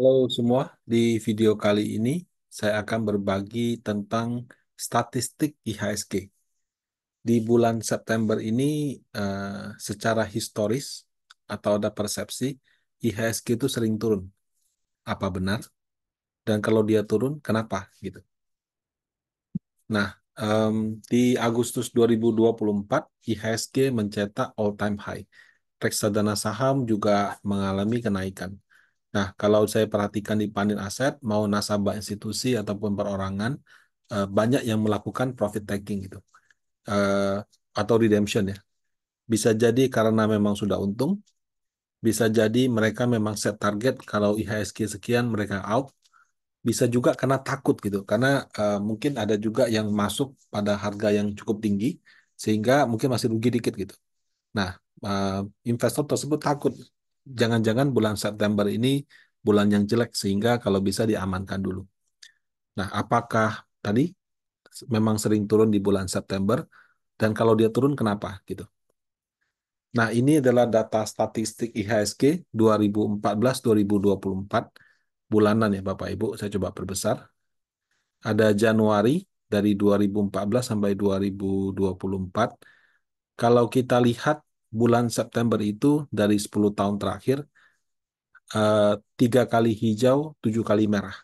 Halo semua, di video kali ini saya akan berbagi tentang statistik IHSG. Di bulan September ini secara historis atau ada persepsi IHSG itu sering turun. Apa benar? Dan kalau dia turun, kenapa? Gitu. Nah, em, di Agustus 2024 IHSG mencetak all-time high. Reksadana saham juga mengalami kenaikan. Nah, kalau saya perhatikan di Pandit Aset, mau nasabah institusi ataupun perorangan, banyak yang melakukan profit taking gitu, Eh, atau redemption ya. Bisa jadi karena memang sudah untung, bisa jadi mereka memang set target kalau IHSG sekian mereka out, bisa juga karena takut gitu, karena mungkin ada juga yang masuk pada harga yang cukup tinggi, sehingga mungkin masih rugi dikit gitu. Nah, eh, investor tersebut takut, jangan-jangan bulan September ini bulan yang jelek sehingga kalau bisa diamankan dulu. Nah, apakah tadi memang sering turun di bulan September dan kalau dia turun kenapa gitu? Nah, ini adalah data statistik IHSG 2014-2024 bulanan ya Bapak Ibu. Saya coba perbesar. Ada Januari dari 2014 sampai 2024. Kalau kita lihat bulan September itu dari 10 tahun terakhir, eh, 3 kali hijau, 7 kali merah.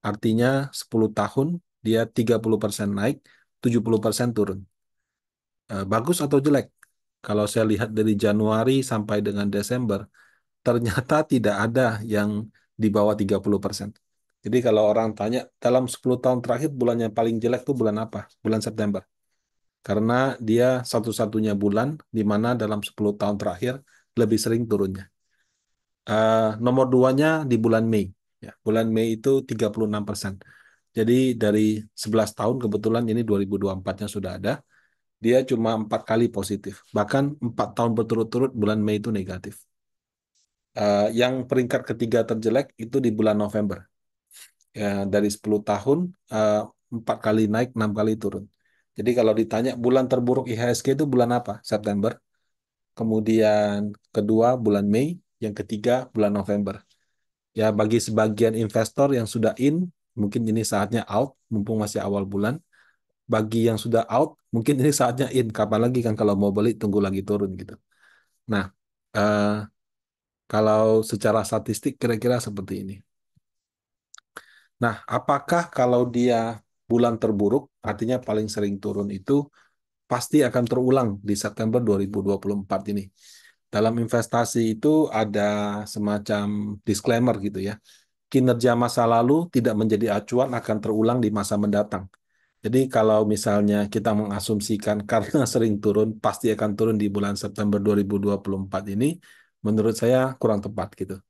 Artinya 10 tahun dia 30% naik, 70% turun. Bagus atau jelek? Kalau saya lihat dari Januari sampai dengan Desember, ternyata tidak ada yang di bawah 30%. Jadi kalau orang tanya, dalam 10 tahun terakhir bulan yang paling jelek itu bulan apa? Bulan September. Karena dia satu-satunya bulan di mana dalam 10 tahun terakhir lebih sering turunnya. Nomor duanya di bulan Mei. Ya, bulan Mei itu 36%. Jadi dari 11 tahun kebetulan ini 2024-nya sudah ada, dia cuma 4 kali positif. Bahkan 4 tahun berturut-turut bulan Mei itu negatif. Yang peringkat ketiga terjelek itu di bulan November. Ya, dari 10 tahun, eh, 4 kali naik, 6 kali turun. Jadi kalau ditanya bulan terburuk IHSG itu bulan apa? September. Kemudian kedua bulan Mei, yang ketiga bulan November. Ya, bagi sebagian investor yang sudah in, mungkin ini saatnya out, mumpung masih awal bulan. Bagi yang sudah out, mungkin ini saatnya in. Kapan lagi kan kalau mau beli, tunggu lagi turun gitu. Nah, eh, kalau secara statistik kira-kira seperti ini. Nah, apakah kalau dia bulan terburuk, artinya paling sering turun itu, pasti akan terulang di September 2024 ini? Dalam investasi itu ada semacam disclaimer gitu ya. Kinerja masa lalu tidak menjadi acuan akan terulang di masa mendatang. Jadi kalau misalnya kita mengasumsikan karena sering turun, pasti akan turun di bulan September 2024 ini, menurut saya kurang tepat gitu.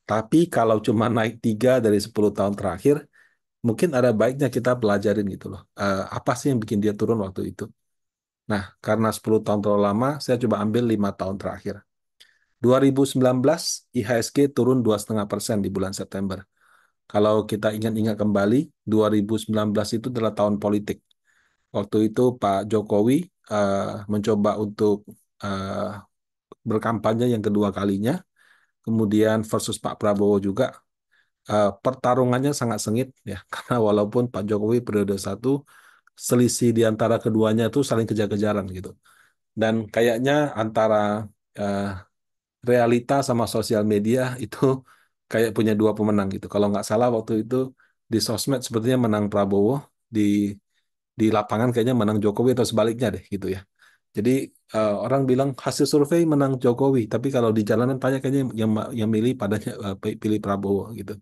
Tapi kalau cuma naik 3 dari 10 tahun terakhir, mungkin ada baiknya kita pelajarin gitu loh. Apa sih yang bikin dia turun waktu itu? Nah, karena 10 tahun terlalu lama, saya coba ambil 5 tahun terakhir. 2019, IHSG turun 2,5% di bulan September. Kalau kita ingat-ingat kembali, 2019 itu adalah tahun politik. Waktu itu Pak Jokowi mencoba untuk eh, berkampanye yang kedua kalinya, kemudian versus Pak Prabowo juga. Pertarungannya sangat sengit ya, karena walaupun Pak Jokowi periode satu, selisih di antara keduanya itu saling kejar-kejaran gitu. Dan kayaknya antara eh, realita sama sosial media itu kayak punya dua pemenang gitu. Kalau nggak salah waktu itu di sosmed sepertinya menang Prabowo, di lapangan kayaknya menang Jokowi atau sebaliknya deh gitu ya. Jadi orang bilang hasil survei menang Jokowi, tapi kalau di jalanan tanya kayaknya yang milih padanya pilih Prabowo gitu.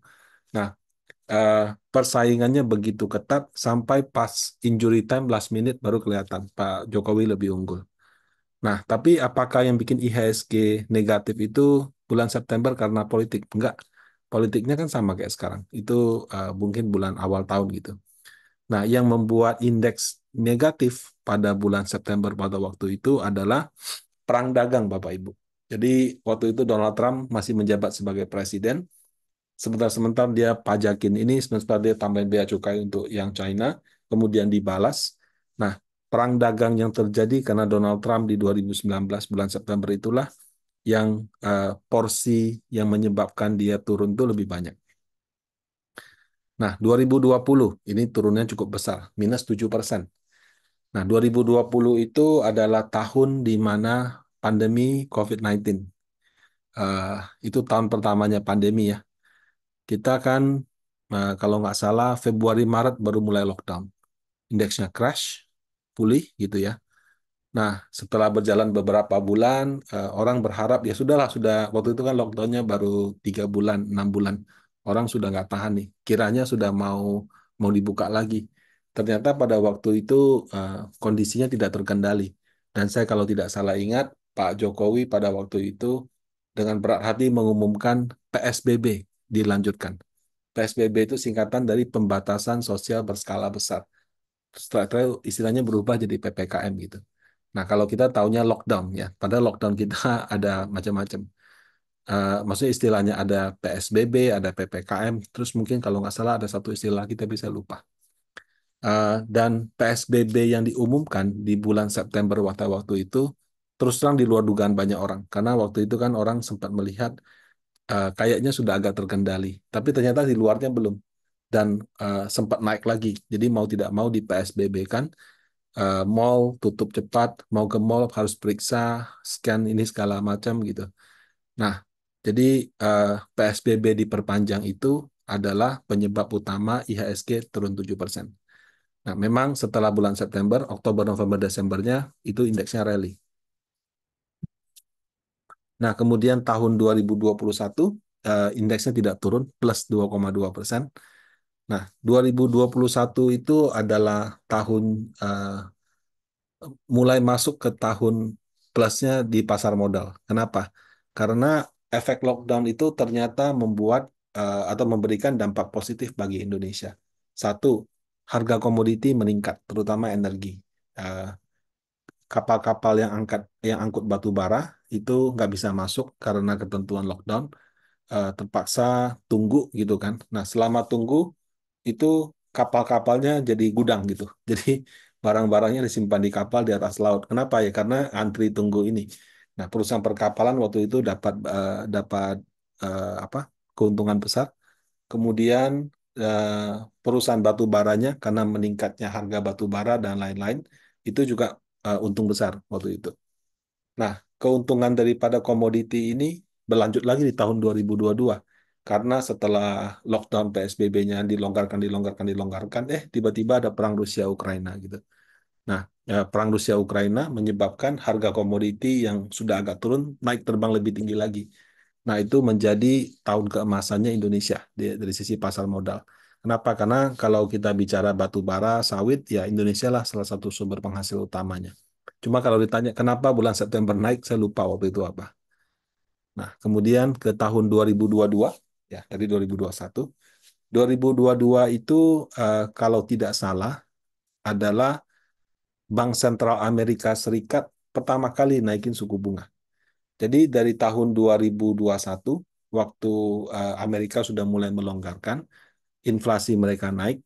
Nah, eh, persaingannya begitu ketat sampai pas injury time last minute baru kelihatan Pak Jokowi lebih unggul. Nah, tapi apakah yang bikin IHSG negatif itu bulan September karena politik? Enggak. Politiknya kan sama kayak sekarang. Itu mungkin bulan awal tahun gitu. Nah, yang membuat indeks negatif pada bulan September pada waktu itu adalah perang dagang, Bapak Ibu. Jadi, waktu itu Donald Trump masih menjabat sebagai presiden. Sebentar-sebentar dia pajakin ini, sebentar dia tambahin bea cukai untuk yang China, kemudian dibalas. Nah, perang dagang yang terjadi karena Donald Trump di 2019 bulan September itulah yang porsi yang menyebabkan dia turun itu lebih banyak. Nah, 2020 ini turunnya cukup besar, -7%. Nah, 2020 itu adalah tahun di mana pandemi COVID-19. Eh, itu tahun pertamanya pandemi ya. Kita kan, kalau nggak salah, Februari Maret baru mulai lockdown. Indeksnya crash, pulih gitu ya. Nah, setelah berjalan beberapa bulan, orang berharap ya sudahlah, sudah waktu itu kan lockdownnya baru 3 bulan, 6 bulan, orang sudah nggak tahan nih. Kiranya sudah mau dibuka lagi. Ternyata pada waktu itu kondisinya tidak terkendali. Dan saya kalau tidak salah ingat, Pak Jokowi pada waktu itu dengan berat hati mengumumkan PSBB dilanjutkan. PSBB itu singkatan dari pembatasan sosial berskala besar. Setelah itu istilahnya berubah jadi PPKM gitu. Nah, kalau kita taunya lockdown ya, padahal lockdown kita ada macam-macam. Maksudnya istilahnya ada PSBB, ada PPKM, terus mungkin kalau nggak salah ada satu istilah kita bisa lupa. Dan PSBB yang diumumkan di bulan September waktu itu terus terang di luar dugaan banyak orang, karena waktu itu kan orang sempat melihat kayaknya sudah agak terkendali, tapi ternyata di luarnya belum dan sempat naik lagi. Jadi mau tidak mau di PSBB kan, mall tutup cepat, mau ke mall harus periksa, scan ini segala macam gitu. Nah, jadi PSBB diperpanjang itu adalah penyebab utama IHSG turun 7%. Nah, memang setelah bulan September, Oktober, November, Desembernya itu indeksnya rally. Nah, kemudian tahun 2021 indeksnya tidak turun, plus 2,2%. Nah, 2021 itu adalah tahun mulai masuk ke tahun plusnya di pasar modal. Kenapa? Karena efek lockdown itu ternyata membuat atau memberikan dampak positif bagi Indonesia. Satu, harga komoditi meningkat, terutama energi. Eh, Kapal-kapal yang angkut batu bara itu nggak bisa masuk karena ketentuan lockdown, terpaksa tunggu gitu kan. Nah, selama tunggu itu kapal-kapalnya jadi gudang gitu. Jadi barang-barangnya disimpan di kapal di atas laut. Kenapa ya? Karena antri tunggu ini. Nah, perusahaan perkapalan waktu itu dapat apa? Keuntungan besar. Kemudian perusahaan batu baranya karena meningkatnya harga batu bara dan lain-lain itu juga untung besar waktu itu. Nah, keuntungan daripada komoditi ini berlanjut lagi di tahun 2022. Karena setelah lockdown PSBB-nya dilonggarkan, tiba-tiba ada perang Rusia-Ukraina gitu. Nah, perang Rusia-Ukraina menyebabkan harga komoditi yang sudah agak turun naik terbang lebih tinggi lagi. Nah, itu menjadi tahun keemasannya Indonesia dari sisi pasar modal. Kenapa? Karena kalau kita bicara batu bara, sawit, ya Indonesia lah salah satu sumber penghasil utamanya. Cuma kalau ditanya kenapa bulan September naik, saya lupa waktu itu apa. Nah, kemudian ke tahun 2022, ya dari 2021. 2022 itu kalau tidak salah adalah Bank Sentral Amerika Serikat pertama kali naikin suku bunga. Jadi dari tahun 2021, waktu Amerika sudah mulai melonggarkan, inflasi mereka naik,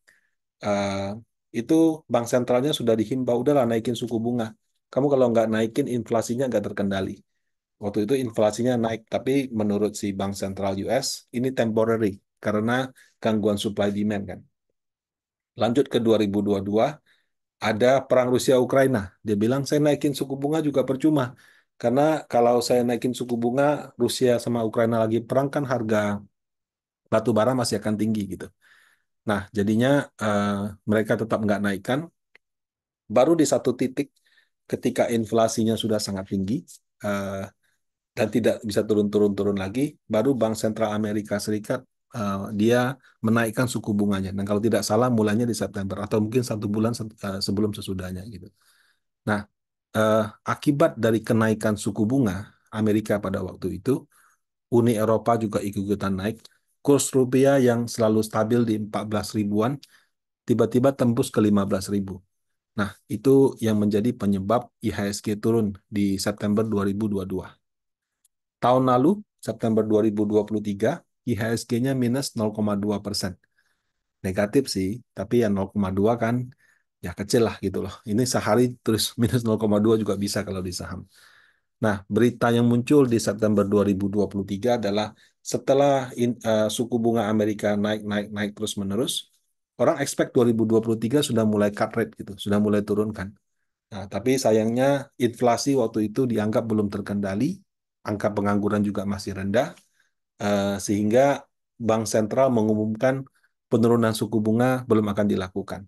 eh, itu bank sentralnya sudah dihimbau, udahlah naikin suku bunga. Kamu kalau nggak naikin, inflasinya nggak terkendali. Waktu itu inflasinya naik, tapi menurut si Bank Sentral US, ini temporary, karena gangguan supply demand kan. Lanjut ke 2022, ada perang Rusia-Ukraina. Dia bilang, saya naikin suku bunga juga percuma. Karena kalau saya naikin suku bunga, Rusia sama Ukraina lagi perang kan harga batu bara masih akan tinggi gitu. Nah, jadinya eh, mereka tetap nggak naikkan. Baru di satu titik, ketika inflasinya sudah sangat tinggi eh, dan tidak bisa turun-turun lagi, baru Bank Sentral Amerika Serikat dia menaikkan suku bunganya. Dan kalau tidak salah, mulanya di September atau mungkin 1 bulan sebelum sesudahnya gitu. Nah, eh, akibat dari kenaikan suku bunga Amerika pada waktu itu, Uni Eropa juga ikut-ikutan naik. Kurs rupiah yang selalu stabil di 14 ribuan, tiba-tiba tembus ke 15 ribu. Nah, itu yang menjadi penyebab IHSG turun di September 2022. Tahun lalu, September 2023, IHSG-nya minus 0,2%. Negatif sih, tapi ya 0,2 kan ya kecil lah gitu loh. Ini sehari terus minus 0,2 juga bisa kalau di saham. Nah, berita yang muncul di September 2023 adalah setelah suku bunga Amerika naik naik naik terus menerus, orang expect 2023 sudah mulai cut rate gitu, sudah mulai turunkan. Nah, tapi sayangnya inflasi waktu itu dianggap belum terkendali, angka pengangguran juga masih rendah, sehingga Bank Sentral mengumumkan penurunan suku bunga belum akan dilakukan.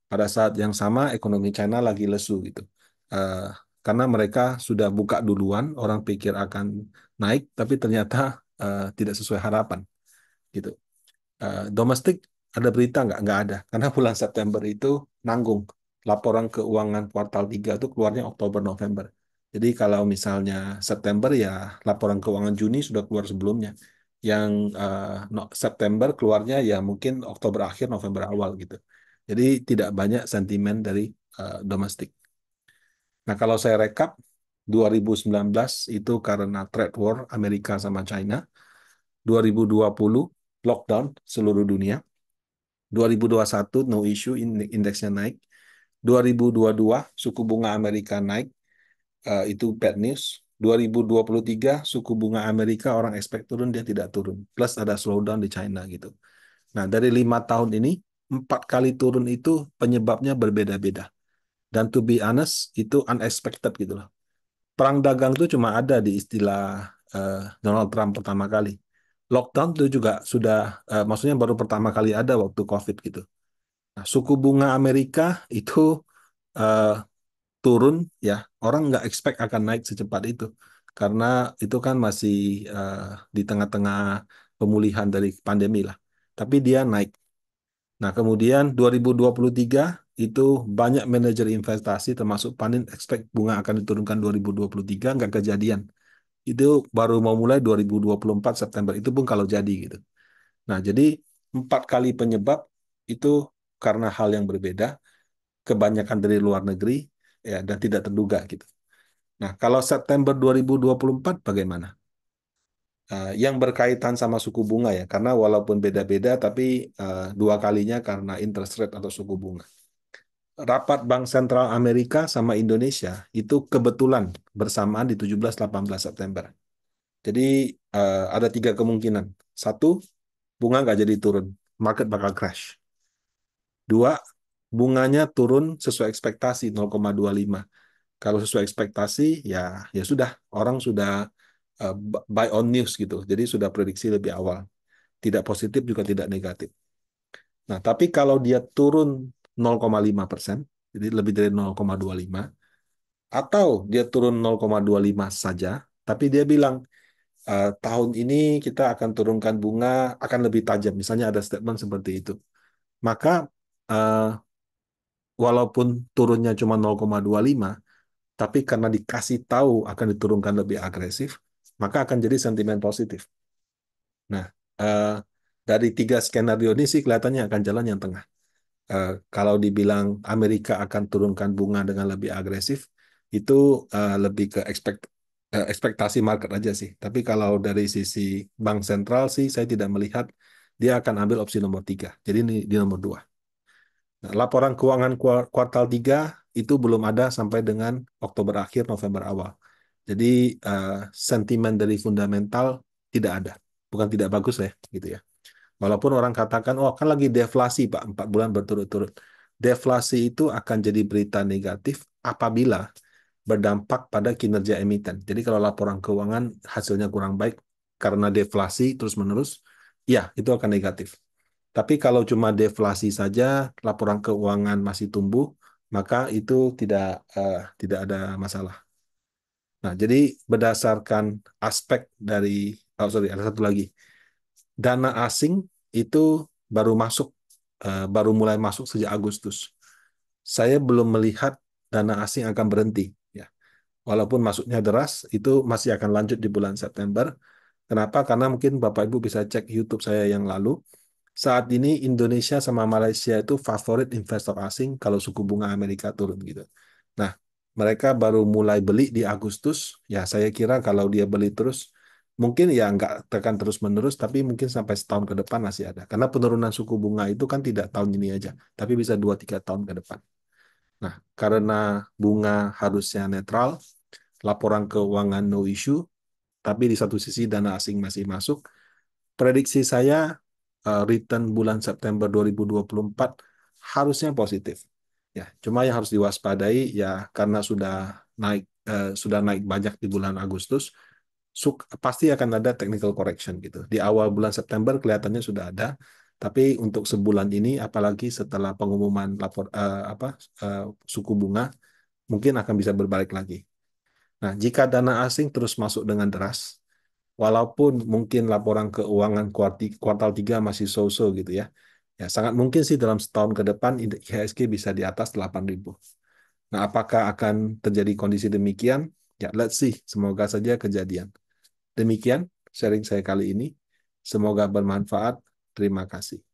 Pada saat yang sama, ekonomi China lagi lesu gitu. Eh, karena mereka sudah buka duluan, orang pikir akan naik, tapi ternyata tidak sesuai harapan gitu. Domestik ada berita nggak? Nggak ada. Karena bulan September itu nanggung. Laporan keuangan kuartal 3 itu keluarnya Oktober November. Jadi kalau misalnya September ya laporan keuangan Juni sudah keluar sebelumnya. Yang September keluarnya ya mungkin Oktober akhir November awal gitu. Jadi tidak banyak sentimen dari domestik. Nah kalau saya rekap 2019 itu karena trade war Amerika sama China. 2020 lockdown seluruh dunia. 2021 no issue indeksnya naik. 2022 suku bunga Amerika naik, itu bad news. 2023 suku bunga Amerika orang expect turun, dia tidak turun. Plus ada slowdown di China gitu. Nah dari 5 tahun ini 4 kali turun itu penyebabnya berbeda-beda. Dan to be honest itu unexpected gitu loh. Perang dagang itu cuma ada di istilah Donald Trump pertama kali. Lockdown itu juga sudah, maksudnya baru pertama kali ada waktu COVID gitu. Nah, suku bunga Amerika itu eh, turun ya, orang nggak expect akan naik secepat itu karena itu kan masih eh, di tengah-tengah pemulihan dari pandemi lah. Tapi dia naik. Nah, kemudian 2023 itu banyak manajer investasi termasuk Panin expect bunga akan diturunkan 2023, nggak kejadian. Itu baru mau mulai 2024 September, itu pun kalau jadi gitu. Nah, jadi 4 kali penyebab itu karena hal yang berbeda, kebanyakan dari luar negeri ya dan tidak terduga gitu. Nah, kalau September 2024 bagaimana? Yang berkaitan sama suku bunga ya, karena walaupun beda-beda tapi 2 kalinya karena interest rate atau suku bunga. Rapat Bank Sentral Amerika sama Indonesia itu kebetulan bersamaan di 17-18 September. Jadi ada 3 kemungkinan. Satu, bunga nggak jadi turun, market bakal crash. Dua, bunganya turun sesuai ekspektasi 0,25. Kalau sesuai ekspektasi, ya ya sudah, orang sudah buy on news gitu. Jadi sudah prediksi lebih awal. Tidak positif juga tidak negatif. Nah, tapi kalau dia turun 0,5%, jadi lebih dari 0,25, atau dia turun 0,25 saja, tapi dia bilang tahun ini kita akan turunkan bunga akan lebih tajam. Misalnya ada statement seperti itu. Maka eh, walaupun turunnya cuma 0,25, tapi karena dikasih tahu akan diturunkan lebih agresif, maka akan jadi sentimen positif. Nah, eh, dari 3 skenario ini sih kelihatannya akan jalan yang tengah. Kalau dibilang Amerika akan turunkan bunga dengan lebih agresif, itu lebih ke ekspektasi market aja sih. Tapi kalau dari sisi bank sentral sih, saya tidak melihat dia akan ambil opsi nomor 3. Jadi ini di nomor 2. Nah, laporan keuangan kuartal 3 itu belum ada sampai dengan Oktober akhir, November awal. Jadi sentimen dari fundamental tidak ada. Bukan tidak bagus ya, gitu ya. Walaupun orang katakan, oh kan lagi deflasi Pak, 4 bulan berturut-turut. Deflasi itu akan jadi berita negatif apabila berdampak pada kinerja emiten. Jadi kalau laporan keuangan hasilnya kurang baik karena deflasi terus-menerus, ya itu akan negatif. Tapi kalau cuma deflasi saja, laporan keuangan masih tumbuh, maka itu tidak ada masalah. Nah, jadi berdasarkan aspek dari, oh sorry, ada satu lagi. Dana asing itu baru masuk, baru mulai masuk sejak Agustus. Saya belum melihat dana asing akan berhenti. Ya, walaupun masuknya deras, itu masih akan lanjut di bulan September. Kenapa? Karena mungkin Bapak Ibu bisa cek YouTube saya yang lalu. Saat ini Indonesia sama Malaysia itu favorit investor asing kalau suku bunga Amerika turun gitu. Nah, mereka baru mulai beli di Agustus. Ya, saya kira kalau dia beli terus, mungkin ya nggak tekan terus-menerus, tapi mungkin sampai setahun ke depan masih ada. Karena penurunan suku bunga itu kan tidak tahun ini aja, tapi bisa 2-3 tahun ke depan. Nah, karena bunga harusnya netral, laporan keuangan no issue, tapi di satu sisi dana asing masih masuk, prediksi saya return bulan September 2024 harusnya positif. Ya, cuma yang harus diwaspadai ya karena sudah naik banyak di bulan Agustus, pasti akan ada technical correction gitu. Di awal bulan September kelihatannya sudah ada, tapi untuk sebulan ini apalagi setelah pengumuman suku bunga mungkin akan bisa berbalik lagi. Nah, jika dana asing terus masuk dengan deras, walaupun mungkin laporan keuangan kuartal 3 masih so-so gitu ya. Ya, sangat mungkin sih dalam setahun ke depan IHSG bisa di atas 8.000. Nah, apakah akan terjadi kondisi demikian? Ya, let's see. Semoga saja kejadian. Demikian sharing saya kali ini. Semoga bermanfaat. Terima kasih.